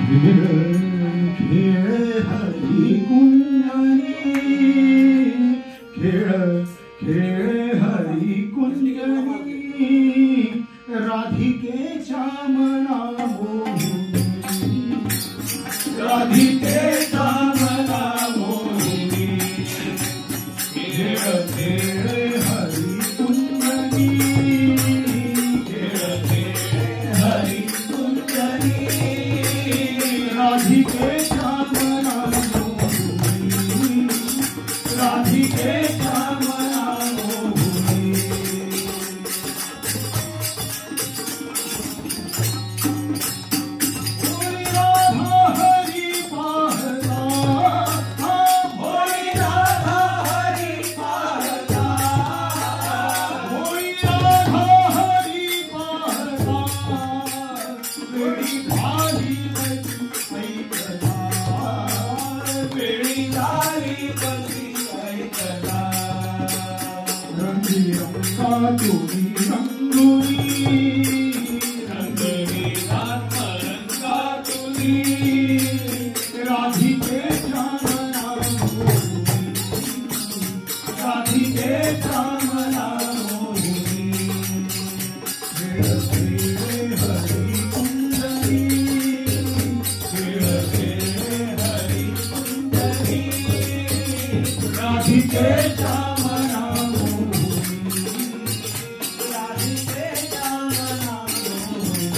खेळ खेळ हरी कुंजनी खेळ खेळ हरी कुंजनी राधिकेच्या मना मोहिनी राधिकेच्या मना मोहिनी खेळ खेळ हरी कुंजनी खेळ खेळ हरी कुंजनी राधिकेच्या मना मोहिनी राधिकेच्या मना मोहिनी होळी राधा हरी पाहता होळी राधा हरी पाहता होळी राधा हरी पाहता वेळी भाली ऐकला वेळी झाली बसी ऐकला रंगी रंगा तुम्ही रंगोली रंगली रंगा तुम्ही राधिकेच्या मना मोहिनी राधिकेच्या मना मोहिनी खेळ खेळ हरी कुंजनी खेळ खेळ हरी कुंजनी राधिकेच्या मना मोहिनी राधिकेच्या मना मोहिनी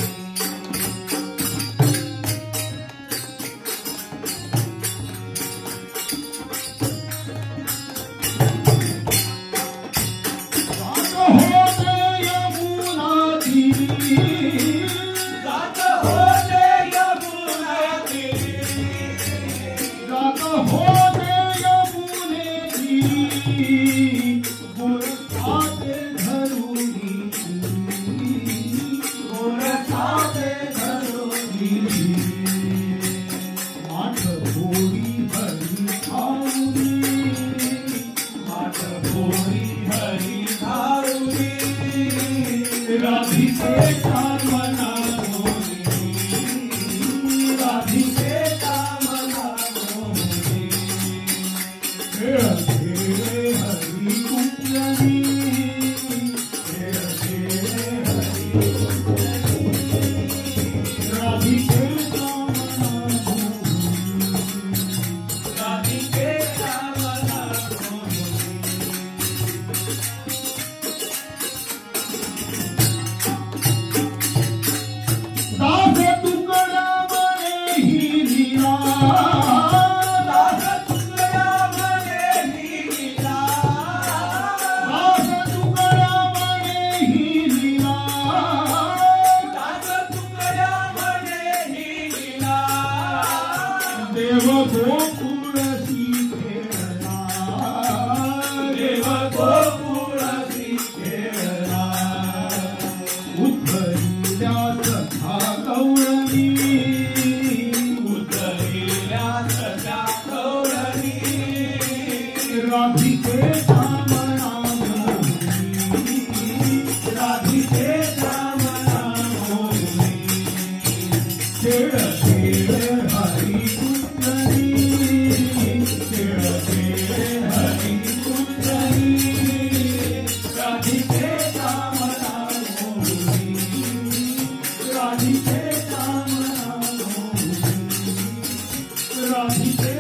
जात होते यमुना तीरी जात होते यमुने तीरी गोरखाते धरुनी गोरखाते धरुनी माठ भोरी हरी धारुनी माठ भोरी हरी धारुनी राधिकेच्या मना मोहिनी राधिकेच्या मना मोहिनी खेळ खेळ हरी कुंजनी खेळ खेळ हरी कुंजनी राधिकेच्या मना मोहिनी राधिकेच्या मना मोहिनी दास तुकड्या मने हिरीला दास तुकड्या मने हिरीला दास तुकड्या मने हिरीला दास तुकड्या मने हिरीला देव गोकुळसी खेळला देव गोकुळसी खेळला उद्धरिल्या सखा गौरणी उद्धरिल्या सखा गौरणी राधिकेच्या मना मोहिनी राधिकेच्या मना मोहिनी खेळ खेळ हरी कुंजनी खेळ खेळ हरी कुंजनी राधिकेच्या मना मोहिनी राधिकेच्या मना मोहिनी राधिके